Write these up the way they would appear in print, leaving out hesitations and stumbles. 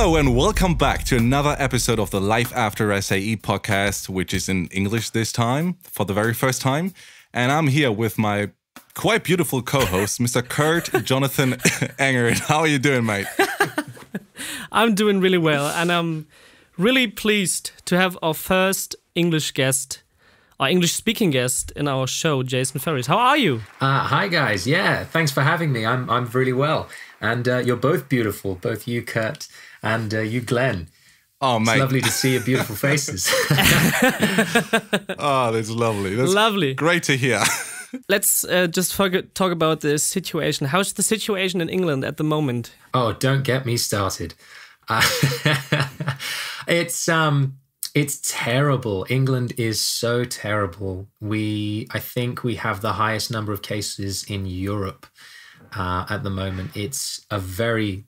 Hello and welcome back to another episode of the Life After SAE Podcast, which is in English this time, for the very first time. And I'm here with my quite beautiful co-host, Mr. Kurt Jonathan Engert. How are you doing, mate? I'm doing really well, and I'm really pleased to have our first English guest, our English-speaking guest in our show, Jason Farries. How are you? Hi, guys. Yeah, thanks for having me. I'm really well. And you're both beautiful, both you, Kurt, and you, Glen. Oh, mate. It's lovely to see your beautiful faces. Oh, that's lovely. That's lovely. Great to hear. Let's just talk about the situation. How's the situation in England at the moment? Oh, don't get me started. It's terrible. England is so terrible. I think we have the highest number of cases in Europe at the moment. It's a very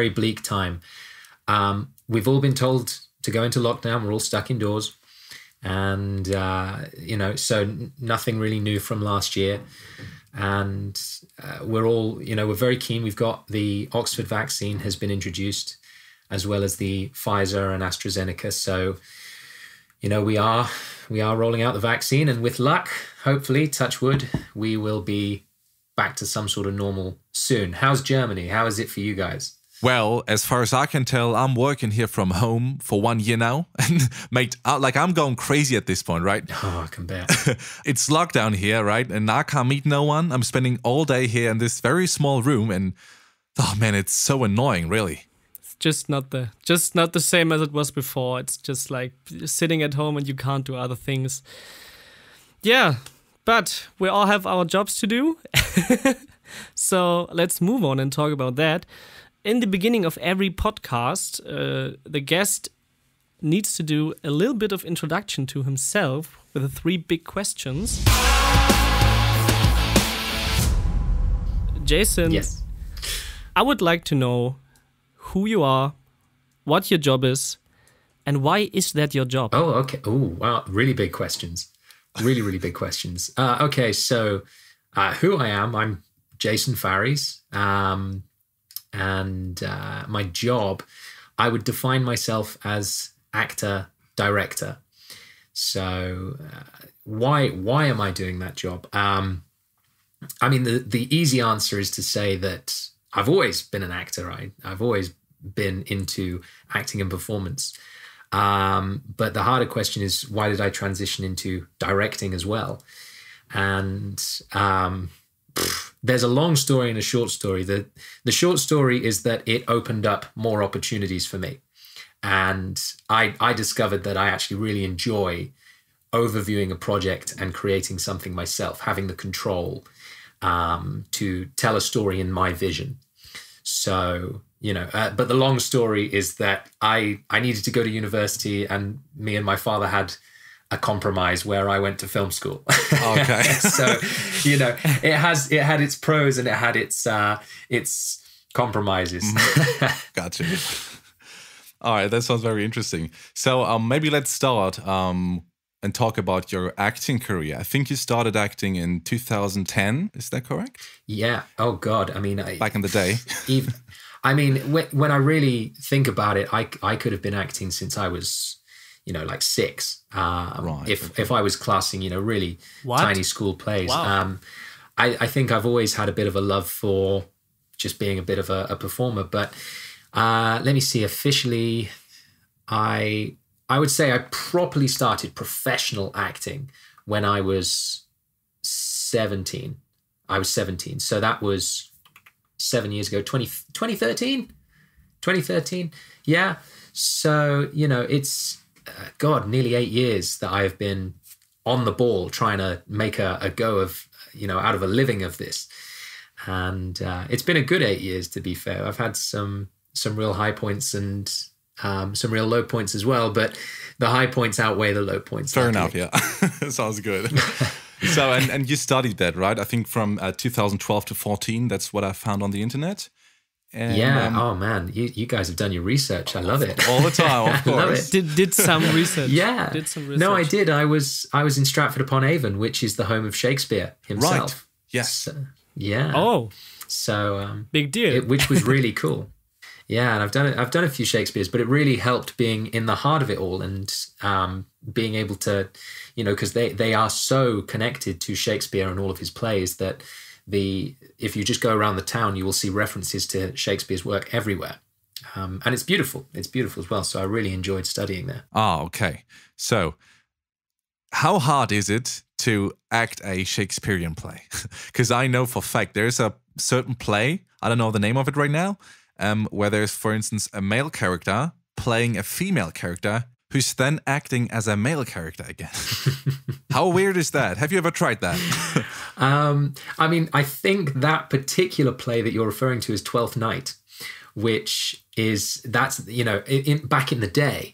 bleak time. We've all been told to go into lockdown. We're all stuck indoors. And, so nothing really new from last year. And we're very keen. We've got the Oxford vaccine has been introduced, as well as the Pfizer and AstraZeneca. So, we are rolling out the vaccine. And with luck, hopefully, touch wood, we will be back to some sort of normal soon. How's Germany? How is it for you guys? Well, as far as I can tell, I'm working here from home for 1 year now. And mate, I'm going crazy at this point, right? Oh, I can bet. It's lockdown here, right? And I can't meet no one. I'm spending all day here in this very small room. And, oh man, it's so annoying, really. It's just not the same as it was before. It's just like sitting at home and you can't do other things. Yeah, but we all have our jobs to do. So let's move on and talk about that. In the beginning of every podcast, the guest needs to do a little bit of introduction to himself with the 3 big questions. Jason, yes. I would like to know who you are, what your job is, and why is that your job? Oh, okay. Oh, wow. Really big questions. Really, really big questions. Okay, so who I am, I'm Jason Farries. And my job, I would define myself as actor, director. So why am I doing that job? The easy answer is to say that I've always been an actor. I've always been into acting and performance. But the harder question is, why did I transition into directing as well? And there's a long story and a short story. The short story is that it opened up more opportunities for me. And I discovered that I actually really enjoy overviewing a project and creating something myself, having the control to tell a story in my vision. So, but the long story is that I needed to go to university, and me and my father had a compromise where I went to film school. Okay. So, it had its pros and it had its compromises. Gotcha. All right, that sounds very interesting. So maybe let's start and talk about your acting career. I think you started acting in 2010. Is that correct? Yeah. Oh God. Back in the day. When I really think about it, I could have been acting since I was, like 6. Right. If I was classing, really tiny school plays. Wow. I think I've always had a bit of a love for just being a bit of a performer. But let me see. Officially, I would say I properly started professional acting when I was 17. I was 17. So that was 7 years ago, 2013? 2013. Yeah. So, it's, nearly 8 years that I've been on the ball trying to make a go of, out of a living of this. And it's been a good 8 years, to be fair. I've had some real high points and some real low points as well, but the high points outweigh the low points. Fair enough, yeah. Sounds good. So, and you studied that, right? I think from 2012 to 14, that's what I found on the internet. And, yeah. Oh man, you guys have done your research. I love it all the time. Of course. I love it. Did some research. Yeah. Did some research. No, I did. I was in Stratford upon Avon, which is the home of Shakespeare himself. Right. Yes. So, yeah. Oh. So big deal. which was really cool. Yeah, and I've done a few Shakespeares, but it really helped being in the heart of it all and being able to, because they are so connected to Shakespeare and all of his plays that if you just go around the town, you will see references to Shakespeare's work everywhere. And it's beautiful. It's beautiful as well. So I really enjoyed studying there. Oh, okay. So how hard is it to act a Shakespearean play? Because I know for a fact there's a certain play, I don't know the name of it right now, where there's, for instance, a male character playing a female character who's then acting as a male character again. How weird is that? Have you ever tried that? I mean, I think that particular play that you're referring to is Twelfth Night, which is, back in the day,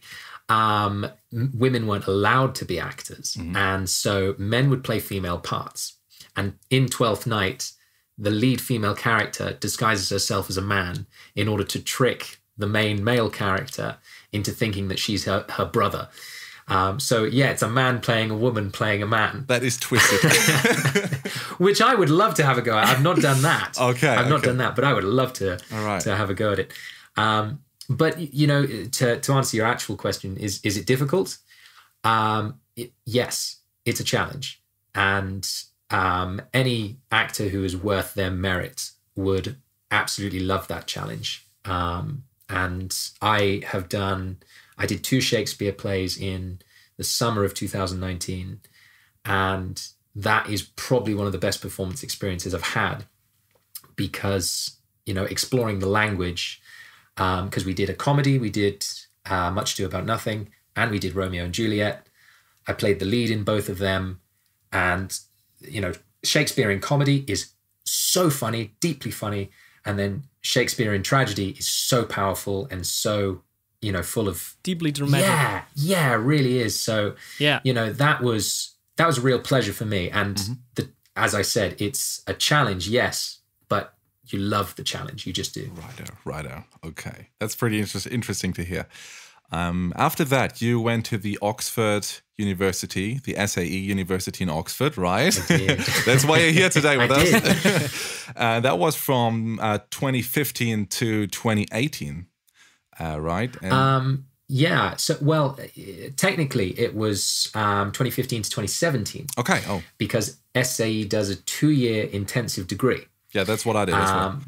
women weren't allowed to be actors. Mm-hmm. And so men would play female parts. And in Twelfth Night, the lead female character disguises herself as a man in order to trick the main male character into thinking that she's her brother. So yeah, it's a man playing a woman playing a man. That is twisted. Which I would love to have a go at. I've not done that. Okay. I've not done that, but I would love to have a go at it. But to answer your actual question, is it difficult? Yes, it's a challenge. And any actor who is worth their merit would absolutely love that challenge. And I did 2 Shakespeare plays in the summer of 2019. And that is probably one of the best performance experiences I've had because, exploring the language, because we did a comedy, we did Much Ado About Nothing, and we did Romeo and Juliet. I played the lead in both of them. And, Shakespeare in comedy is so funny, deeply funny. And then Shakespeare in tragedy is so powerful and so, full of... Deeply dramatic. Yeah, it really is. So, yeah. That was a real pleasure for me. And as I said, it's a challenge, yes, but you love the challenge. You just do. Righto. Okay. That's pretty interesting to hear. After that, you went to the Oxford University, the SAE University in Oxford, right? That's why you're here today with us. That was from 2015 to 2018, right? Yeah. So, technically it was 2015 to 2017. Okay. Oh. Because SAE does a 2-year intensive degree. Yeah, that's what I did as well.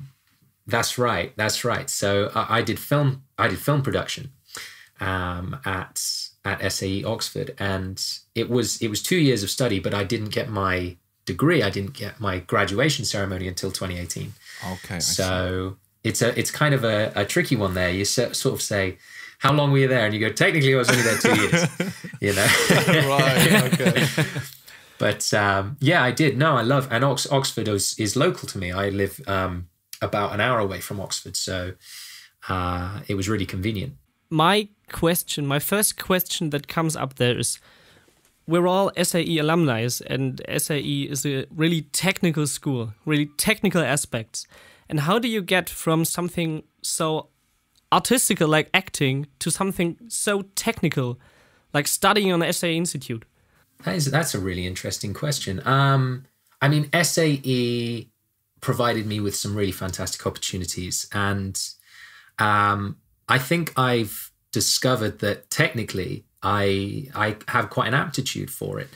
That's right. So I did film production. At SAE Oxford, and it was 2 years of study, but I didn't get my degree. I didn't get my graduation ceremony until 2018. Okay. So it's kind of a tricky one there. You sort of say, how long were you there? And you go, technically I was only there 2 years, Right. Okay. But I did. No, I love, and Oxford is local to me. I live about an hour away from Oxford. So it was really convenient. My first question that comes up there is, we're all SAE alumni, and SAE is a really technical school, really technical aspects. And how do you get from something so artistical like acting to something so technical like studying on the SAE Institute? That's a really interesting question. I mean, SAE provided me with some really fantastic opportunities, and I think I've discovered that technically I have quite an aptitude for it.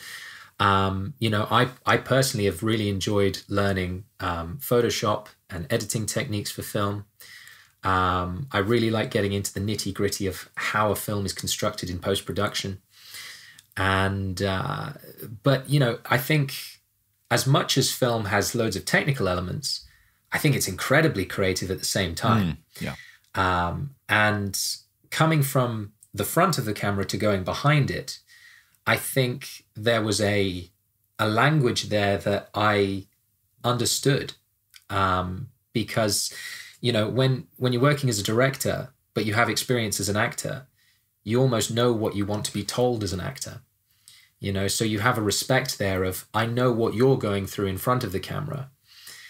I personally have really enjoyed learning Photoshop and editing techniques for film. I really like getting into the nitty-gritty of how a film is constructed in post-production. And but I think as much as film has loads of technical elements, I think it's incredibly creative at the same time. And coming from the front of the camera to going behind it, I think there was a language there that I understood. Because, when you're working as a director, but you have experience as an actor, you almost know what you want to be told as an actor. So you have a respect there of, I know what you're going through in front of the camera.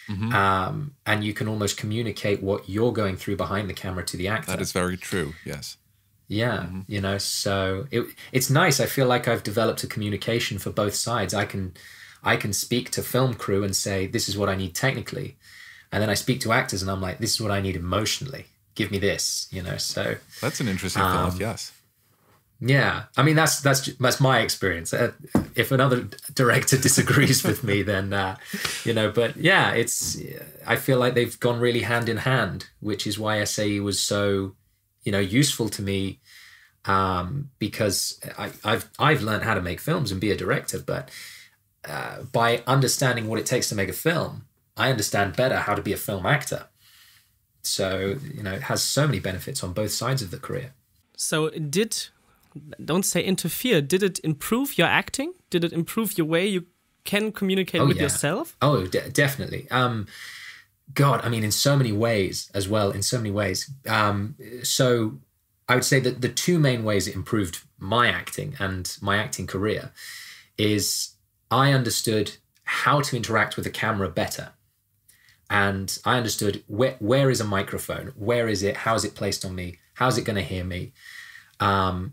And you can almost communicate what you're going through behind the camera to the actor. That is very true, yes. Yeah, so it's nice. I feel like I've developed a communication for both sides. I can speak to film crew and say, this is what I need technically. And then I speak to actors and I'm like, this is what I need emotionally. give me this, so. That's an interesting thought, yes. Yeah, I mean, that's my experience. If another director disagrees with me, then, but yeah, I feel like they've gone really hand in hand, which is why SAE was so, useful to me, because I've learned how to make films and be a director, but by understanding what it takes to make a film, I understand better how to be a film actor. So, it has so many benefits on both sides of the career. So don't say interfere, did it improve your acting? Did it improve your way you can communicate with yourself? Oh, definitely. God, I mean, in so many ways as well, so I would say that the two main ways it improved my acting and my acting career is I understood how to interact with the camera better. And I understood where is a microphone? Where is it? How is it placed on me? How's it going to hear me? And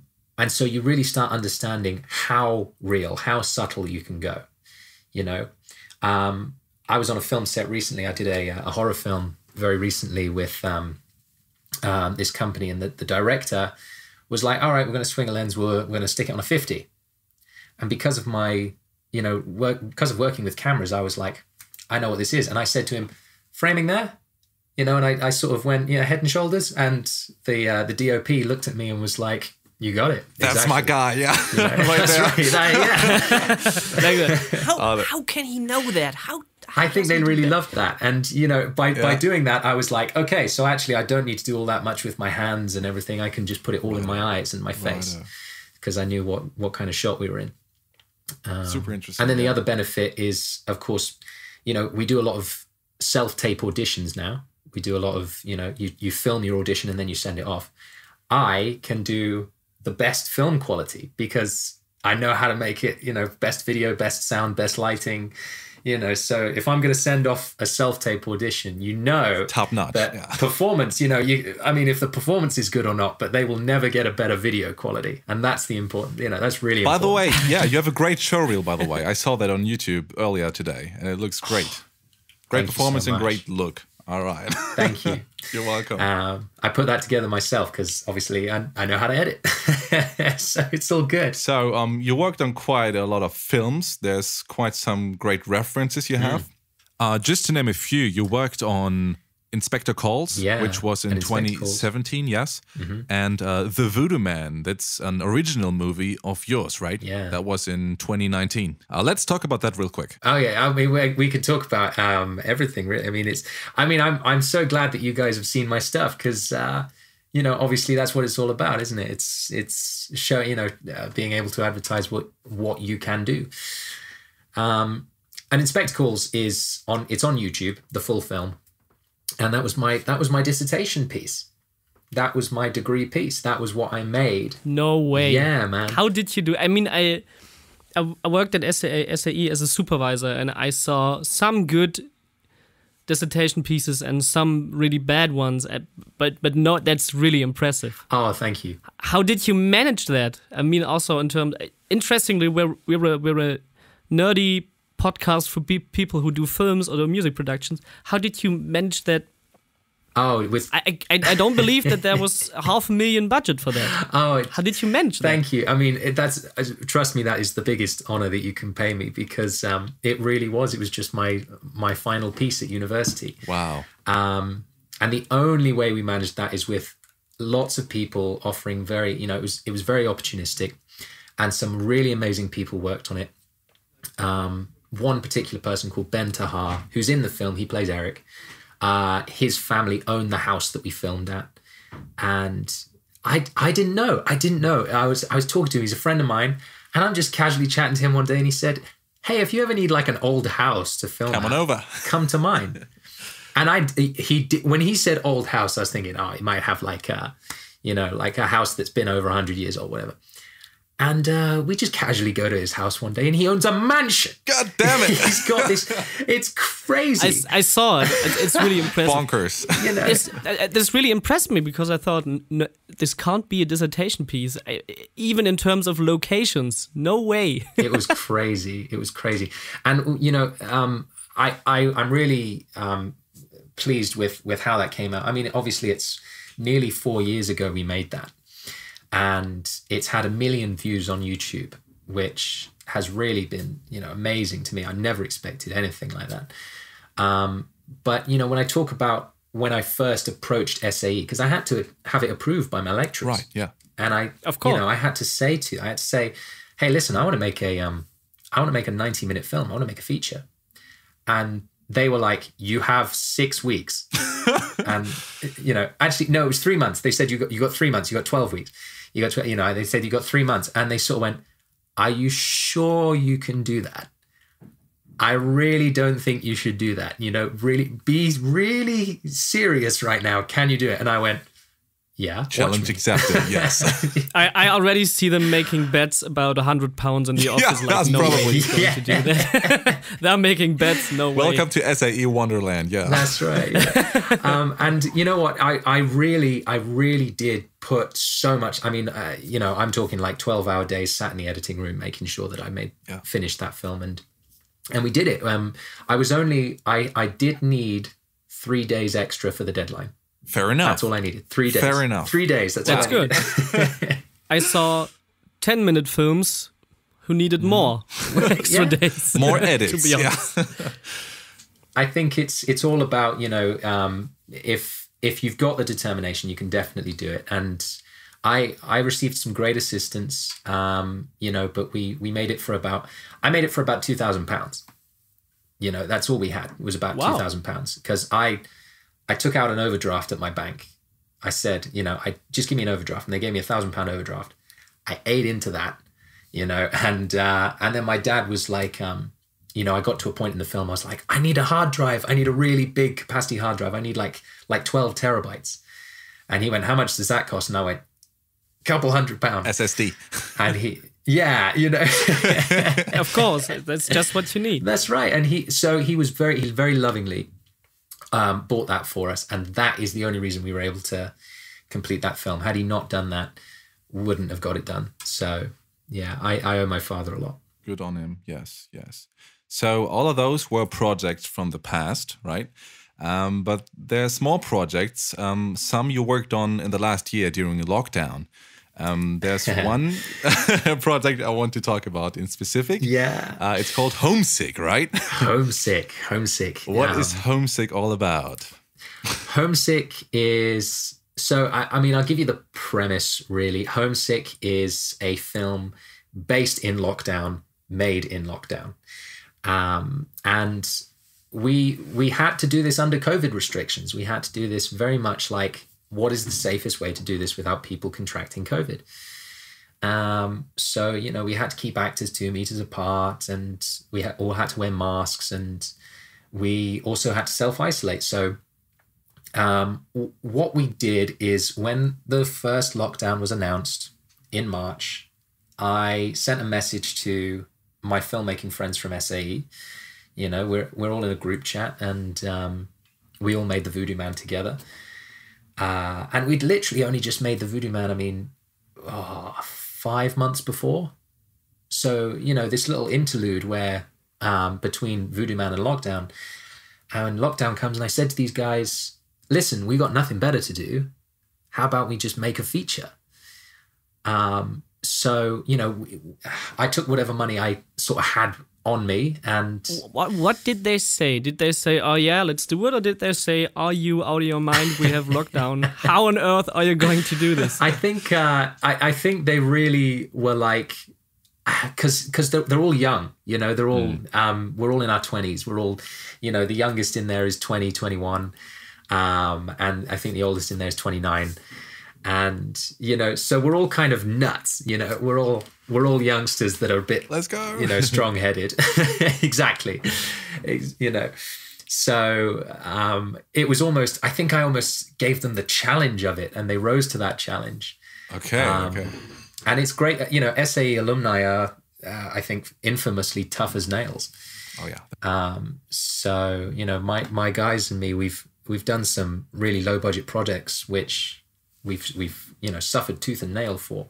so you really start understanding how real, how subtle you can go, I was on a film set recently. I did a horror film very recently with this company, and the director was like, all right, we're going to swing a lens. We're going to stick it on a 50. And because of my, because of working with cameras, I was like, I know what this is. And I said to him, framing there, and I sort of went, head and shoulders. And the DOP looked at me and was like, you got it. That's exactly my guy, yeah. Right there. How can he know that? How I think they really loved that. And, by doing that, I was like, okay, so actually I don't need to do all that much with my hands and everything. I can just put it all in my eyes and my face, because I knew what kind of shot we were in. Super interesting. And then the other benefit is, of course, we do a lot of self-tape auditions now. We do a lot of, you film your audition and then you send it off. I can do the best film quality because I know how to make it, best video, best sound, best lighting, so if I'm going to send off a self-tape audition, top notch, that performance, if the performance is good or not, but they will never get a better video quality. And that's the important, that's really important. By the way, you have a great show reel, by the way. I saw that on YouTube earlier today and it looks great. Great performance and great look. All right. Thank you. You're welcome. I put that together myself because obviously I know how to edit. So it's all good. So you worked on quite a lot of films. There's quite some great references you have. Just to name a few, you worked on Inspector Calls, which was in 2017, yes. Mm-hmm. And The Voodoo Man, that's an original movie of yours, right? Yeah. That was in 2019. Let's talk about that real quick. Oh, yeah. I mean, we could talk about everything, really. I'm so glad that you guys have seen my stuff because, obviously that's what it's all about, isn't it? It's showing, being able to advertise what you can do. And Inspector Calls it's on YouTube, the full film. And that was my dissertation piece. That was my degree piece. That was what I made. No way. Yeah, man. How did you do? I mean, I worked at SAE as a supervisor, and I saw some good dissertation pieces and some really bad ones. But no, that's really impressive. Oh, thank you. How did you manage that? I mean, also in terms, interestingly, we're a nerdy podcast for people who do films or do music productions. How did you manage that? Oh, I don't believe that there was $500,000 budget for that. Oh, how did you manage that? Thank you. I mean, trust me, that is the biggest honor that you can pay me because it really was. It was just my final piece at university. Wow. And the only way we managed that is with lots of people offering it was very opportunistic, and some really amazing people worked on it. One particular person called Ben Tahar, who's in the film, he plays Eric. His family owned the house that we filmed at. And I didn't know. I was talking to him, he's a friend of mine, and I'm just casually chatting to him one day and he said, hey, if you ever need like an old house to film, come on over. Come to mine. And when he said old house, I was thinking, he might have like a house that's been over 100 years or whatever. And we just casually go to his house one day and he owns a mansion. God damn it. He's got this. It's crazy. I saw it. It's really impressive. Bonkers. This really impressed me because I thought, no, this can't be a dissertation piece, even in terms of locations. No way. It was crazy. And, I'm really pleased with how that came out. I mean, obviously it's nearly 4 years ago we made that. And it's had 1 million views on YouTube, which has really been, amazing to me. I never expected anything like that. But, when I talk about when I first approached SAE, because I had to have it approved by my lecturers. Right, yeah. And I had to say, hey, listen, I want to make a 90-minute film. I want to make a feature. And they were like, you have 6 weeks. And, actually, no, it was 3 months. They said, you got 3 months. You got 12 weeks. They said you got 3 months. And they sort of went, are you sure you can do that? I really don't think you should do that. Really be really serious right now. Can you do it? And I went, yeah. Challenge accepted, yes. I already see them making bets about 100 pounds in the office. No way he's going to do that. They're making bets, no way. Welcome to SAE Wonderland, yeah. That's right. Yeah. And you know what? I really did put so much. I mean, I'm talking like 12-hour days sat in the editing room making sure that I finished that film. And we did it. I did need 3 days extra for the deadline. Fair enough. That's all I needed. 3 days. Fair enough. 3 days. That's good. I saw 10-minute films who needed more extra days. More edits. To be honest. I think it's all about, if you've got the determination, you can definitely do it. And I received some great assistance, but we made it for about £2,000. That's all we had. It was about £2,000 because I took out an overdraft at my bank. I said, I just give me an overdraft, and they gave me £1,000 overdraft. I ate into that, and then my dad was like, I got to a point in the film, I was like, I need a hard drive. I need a really big capacity hard drive. I need like 12 terabytes. And he went, how much does that cost? And I went, couple £100. SSD. And he, of course, that's just what you need. That's right. And he very lovingly bought that for us, and that is the only reason we were able to complete that film. Had he not done that, wouldn't have got it done. So yeah, I owe my father a lot. Good on him. Yes. So all of those were projects from the past, right? But they're small projects. Some you worked on in the last year during lockdown. There's one project I want to talk about in specific. Yeah. It's called Homesick, right? Homesick. What is Homesick all about? Homesick is... So, I'll give you the premise, really. Homesick is a film based in lockdown, made in lockdown. And we had to do this under COVID restrictions. We had to do this very much like, what is the safest way to do this without people contracting COVID? So, we had to keep actors 2 meters apart, and we all had to wear masks, and we also had to self-isolate. So what we did is, when the first lockdown was announced in March, I sent a message to my filmmaking friends from SAE. We're all in a group chat, and we all made the Voodoo Man together. And we'd literally only just made the Voodoo Man, 5 months before. So, this little interlude where between Voodoo Man and lockdown, and lockdown comes, and I said to these guys, listen, we got nothing better to do. How about we just make a feature? So, I took whatever money I sort of had on me, and what did they say? Did they say, oh yeah, let's do it? Or did they say, are you out of your mind? We have lockdown. How on earth are you going to do this? I think I think they really were like, because they're all young, they're all we're all in our 20s. We're all, the youngest in there is 20, 21, and I think the oldest in there is 29. And, so we're all kind of nuts, we're all youngsters that are a bit, let's go, strong-headed. Exactly. So it was almost, I think I almost gave them the challenge of it, and they rose to that challenge. Okay. And it's great. SAE alumni are, I think, infamously tough as nails. Oh yeah. So, my guys and me, we've done some really low budget projects, which we've suffered tooth and nail for,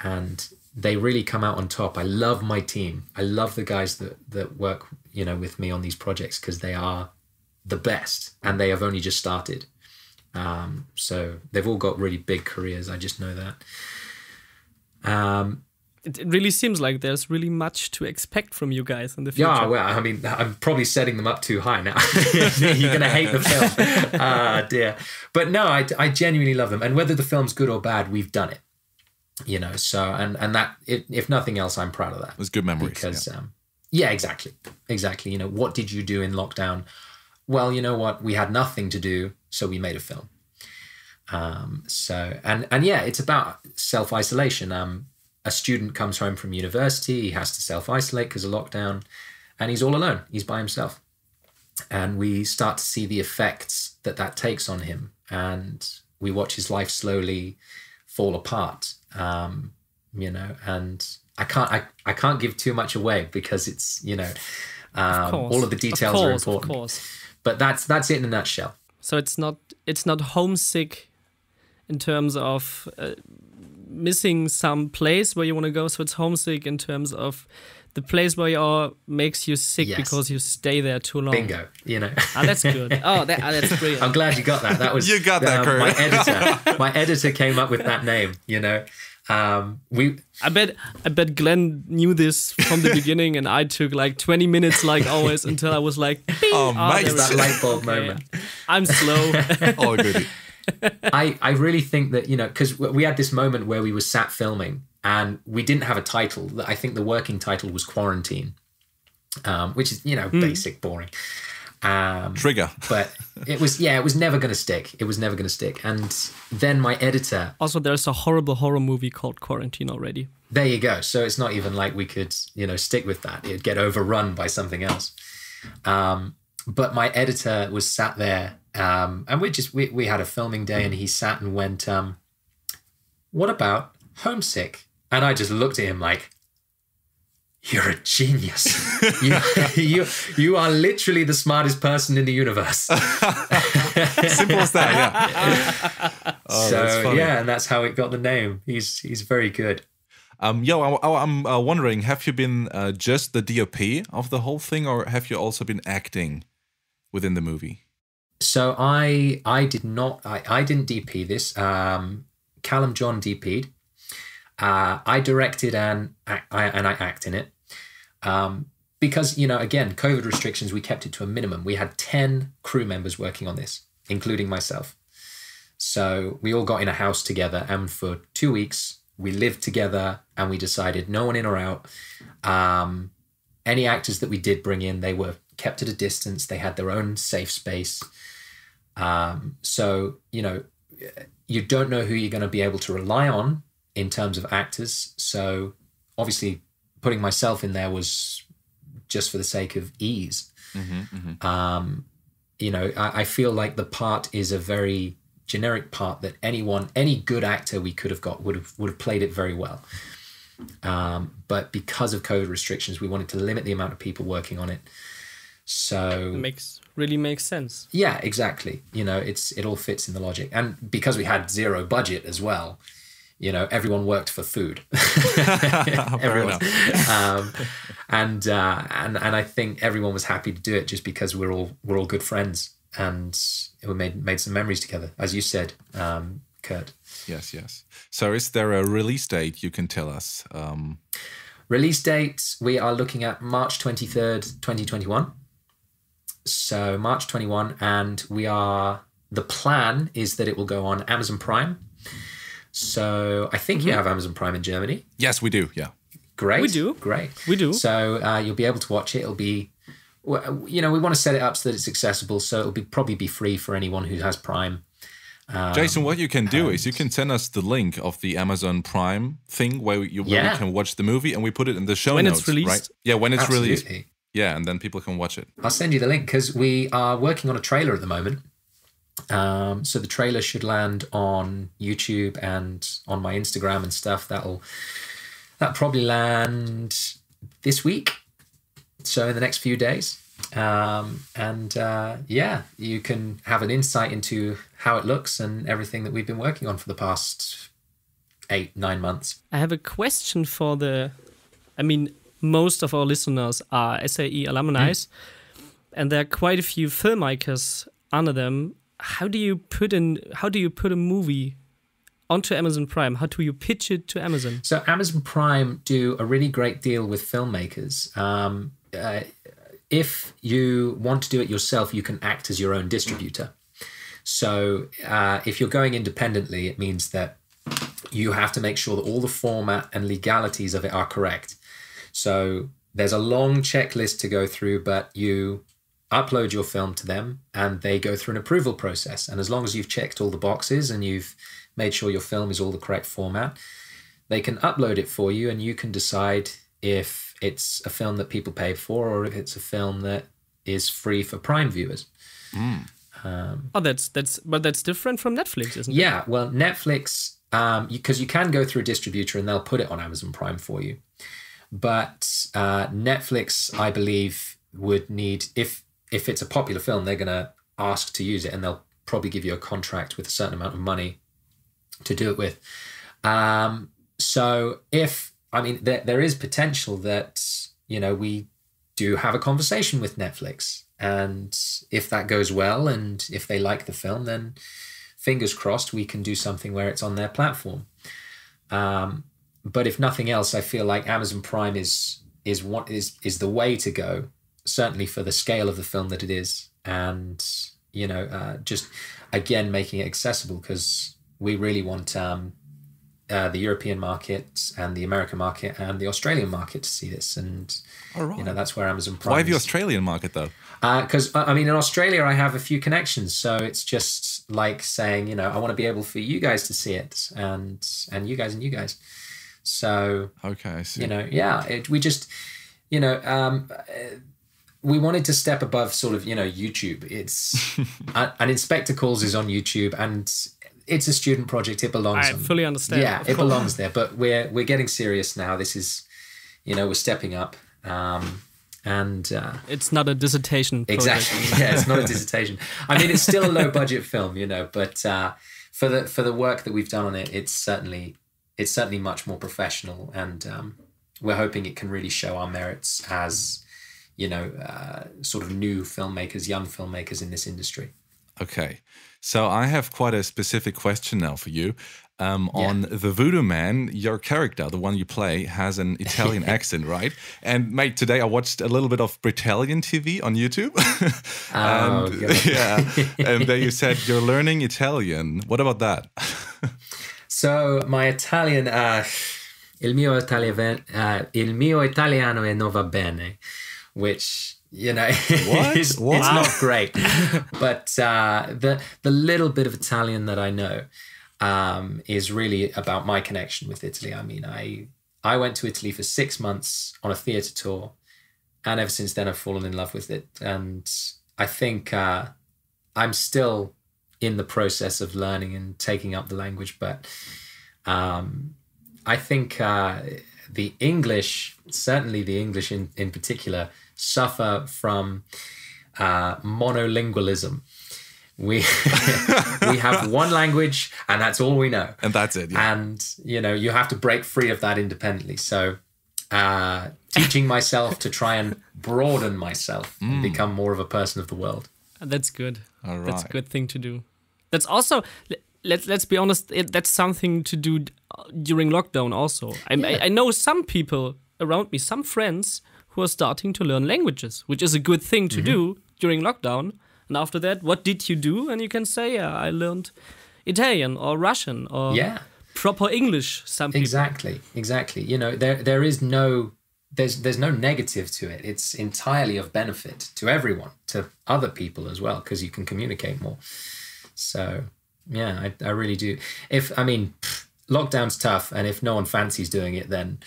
and they really come out on top. I love my team. I love the guys that work with me on these projects, because they are the best, and they have only just started. So they've all got really big careers. I just know that. It really seems like there's really much to expect from you guys in the future. Yeah, well, I mean, I'm probably setting them up too high now. You're going to hate the film. Dear. But no, I genuinely love them. And whether the film's good or bad, we've done it. You know, so, and that, if nothing else, I'm proud of that. It was good memories. Because, yeah, exactly. You know, what did you do in lockdown? Well, you know what? We had nothing to do, so we made a film. So, and yeah, it's about self-isolation. A student comes home from university, he has to self-isolate because of lockdown, and he's all alone. He's by himself. And we start to see the effects that takes on him. And we watch his life slowly fall apart, you know, and I can't give too much away because it's, you know, all of the details are important. Of course. But that's it in a nutshell. So it's not homesick in terms of missing some place where you want to go. So it's homesick in terms of the place where you are makes you sick because you stay there too long. Bingo, you know. That's good. That's brilliant. I'm glad you got that. That was you got that, Kurt. My editor came up with that name, you know. I bet Glen knew this from the beginning, and I took like 20 minutes, like always, until I was like, mate, that light bulb moment. I'm slow. Oh, good. I really think that, you know, because we had this moment where we were sat filming and we didn't have a title. I think the working title was Quarantine, which is, you know, basic, boring. Trigger. But it was never going to stick. It was never going to stick. And then my editor... Also, there's a horrible horror movie called Quarantine already. There you go. So it's not even like we could, you know, stick with that. It'd get overrun by something else. But my editor was sat there and we had a filming day and he sat and went, what about Homesick? And I just looked at him like, you're a genius. You are literally the smartest person in the universe. Simple as that, yeah. So yeah, and that's how it got the name. He's very good. I'm wondering, have you been just the DOP of the whole thing, or have you also been acting within the movie? So I didn't DP this. Callum John DP'd. I directed and I act in it. Because, you know, again, COVID restrictions, we kept it to a minimum. We had 10 crew members working on this, including myself. So we all got in a house together, and for 2 weeks, we lived together, and we decided no one in or out. Any actors that we did bring in, they were kept at a distance. They had their own safe space. So, you know, you don't know who you're going to be able to rely on in terms of actors. So obviously putting myself in there was just for the sake of ease. You know, I feel like the part is a very generic part that any good actor we could have got would have played it very well. But because of COVID restrictions, we wanted to limit the amount of people working on it. So really makes sense. Yeah, exactly. You know, it all fits in the logic. And because we had zero budget as well, you know, everyone worked for food. Everyone. And I think everyone was happy to do it just because we're all good friends, and we made some memories together, as you said, Kurt. Yes. So is there a release date you can tell us? Release date, we are looking at March 23rd, 2021. So March 21, and the plan is that it will go on Amazon Prime. So I think you have Amazon Prime in Germany. Yes, we do. Yeah. Great. We do. Great. We do. So you'll be able to watch it. It'll be, you know, we want to set it up so that it's accessible. So it'll probably be free for anyone who has Prime. Jason, what you can do is you can send us the link of the Amazon Prime thing where you can watch the movie, and we put it in the show notes. When it's released. Right? Yeah, when it's released. Yeah, and then people can watch it. I'll send you the link because we are working on a trailer at the moment. So the trailer should land on YouTube and on my Instagram and stuff. That'll probably land this week. So in the next few days. You can have an insight into how it looks and everything that we've been working on for the past 8-9 months. I have a question for most of our listeners are SAE alumni, and there are quite a few filmmakers under them. how do you put a movie onto Amazon Prime? How do you pitch it to Amazon? So Amazon Prime do a really great deal with filmmakers. If you want to do it yourself, you can act as your own distributor. So if you're going independently, it means that you have to make sure that all the format and legalities of it are correct. So there's a long checklist to go through, but you upload your film to them and they go through an approval process. And as long as you've checked all the boxes and you've made sure your film is all the correct format, they can upload it for you and you can decide if it's a film that people pay for or if it's a film that is free for Prime viewers. That's different from Netflix, isn't it? Yeah, well, Netflix, because you can go through a distributor and they'll put it on Amazon Prime for you. But Netflix, I believe, would need, if it's a popular film, they're going to ask to use it and they'll probably give you a contract with a certain amount of money to do it with. So there is potential that, we do have a conversation with Netflix. And if that goes well and if they like the film, then fingers crossed we can do something where it's on their platform. But if nothing else, I feel like Amazon Prime is the way to go, certainly for the scale of the film that it is. And, just, again, making it accessible because we really want the European market and the American market and the Australian market to see this. And, that's where Amazon Prime Why the Australian market, though? Because, in Australia, I have a few connections. So it's just like saying, I want to be able for you guys to see it and you guys. So, okay, I see. We just, we wanted to step above sort of, YouTube. It's an Inspector Calls is on YouTube and it's a student project. It belongs. I fully understand. Yeah, it belongs there. But we're getting serious now. This is, we're stepping up. And it's not a dissertation project. Exactly. Yeah, it's not a dissertation. It's still a low budget film, but for the work that we've done on it, it's certainly much more professional, and we're hoping it can really show our merits as sort of new filmmakers, young filmmakers in this industry. Okay, so I have quite a specific question now for you. On the Voodoo Man, your character, the one you play, has an Italian accent, right? And mate, today I watched a little bit of Britalian TV on YouTube. And there you said you're learning Italian. What about that? So my Italian, il mio italiano e non va bene, which it's not great. But the little bit of Italian that I know is really about my connection with Italy. I went to Italy for 6 months on a theatre tour, and ever since then I've fallen in love with it. And I think I'm still in the process of learning and taking up the language, but I think the English, certainly the English in particular, suffer from monolingualism. We have one language and that's all we know. And that's it. Yeah. And, you have to break free of that independently. So teaching myself to try and broaden myself and become more of a person of the world. That's good. All right. That's a good thing to do. That's also, let's be honest, that's something to do during lockdown also. I know some people around me, some friends who are starting to learn languages, which is a good thing to do during lockdown. And after that, what did you do? And you can say, I learned Italian or Russian or proper English. Some people. Exactly. There is there's no negative to it. It's entirely of benefit to everyone, to other people as well, because you can communicate more. So I really do. Lockdown's tough, and if no one fancies doing it, then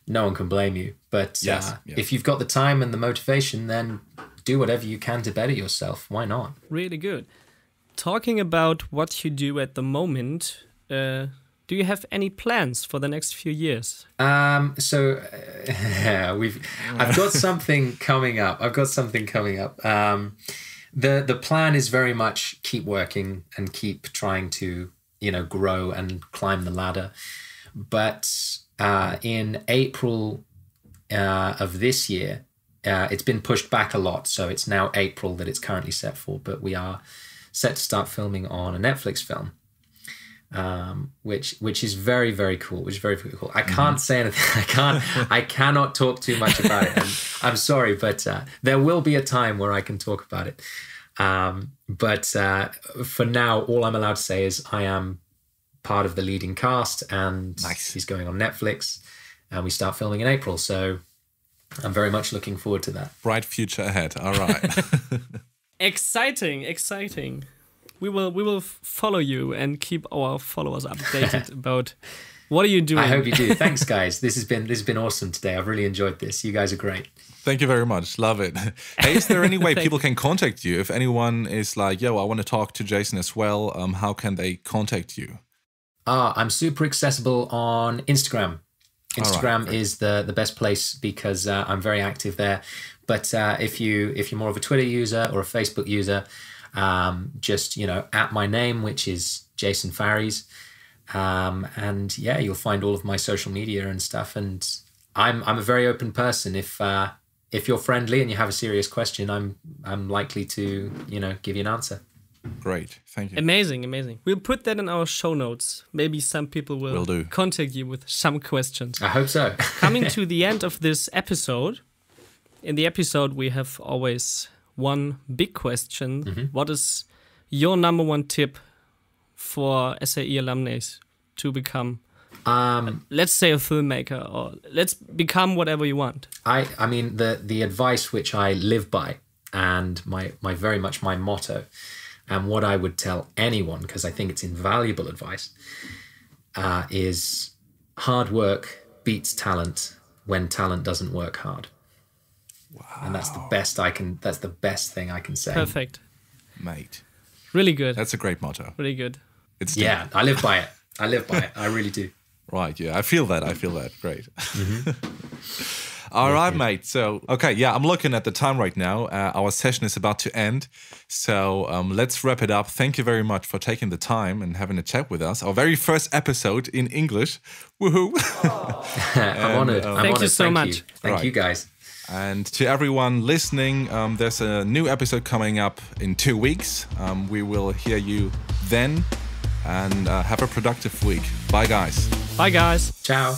no one can blame you. But if you've got the time and the motivation, then do whatever you can to better yourself. Why not? Really good. Talking about what you do at the moment, do you have any plans for the next few years? I've got something coming up. The plan is very much keep working and keep trying to, grow and climb the ladder. But in April of this year, it's been pushed back a lot. So it's now April that it's currently set for, but we are set to start filming on a Netflix film, which is very, very cool. Which is very, very cool. I can't say anything. I cannot talk too much about it. And I'm sorry, but there will be a time where I can talk about it. But for now, all I'm allowed to say is I am part of the leading cast, and he's going on Netflix, and we start filming in April. So I'm very much looking forward to that. Bright future ahead. All right. Exciting. We will follow you and keep our followers updated about what are you doing. I hope you do. Thanks, guys. This has been awesome today. I've really enjoyed this. You guys are great. Thank you very much. Love it. Hey, is there any way people can contact you? If anyone is like, yo, I want to talk to Jason as well, how can they contact you? I'm super accessible on Instagram. Instagram is the best place because I'm very active there. But if you're more of a Twitter user or a Facebook user, just, at my name, which is Jason Farries. And yeah, you'll find all of my social media and stuff. And I'm a very open person. If you're friendly and you have a serious question, I'm likely to, give you an answer. Great. Thank you. Amazing. We'll put that in our show notes. Maybe some people will contact you with some questions. I hope so. Coming to the end of this episode, in the episode we have always one big question. Mm-hmm. What is your number one tip for SAE alumni to become, let's say, a filmmaker, or let's become whatever you want? I mean, the advice which I live by, and my very much my motto, and what I would tell anyone, because I think it's invaluable advice, is hard work beats talent when talent doesn't work hard. Wow. And that's the best thing I can say. Perfect. Mate. Really good. That's a great motto. Really good. It's yeah, I live by it. I really do. Right, yeah. I feel that. Great. Mm-hmm. All right, mate. So, okay, yeah, I'm looking at the time right now. Our session is about to end. So let's wrap it up. Thank you very much for taking the time and having a chat with us. Our very first episode in English. Woohoo. I'm honored. Thank you so much. Thank you, guys. And to everyone listening, there's a new episode coming up in 2 weeks. We will hear you then. And have a productive week. Bye, guys. Bye, guys. Ciao.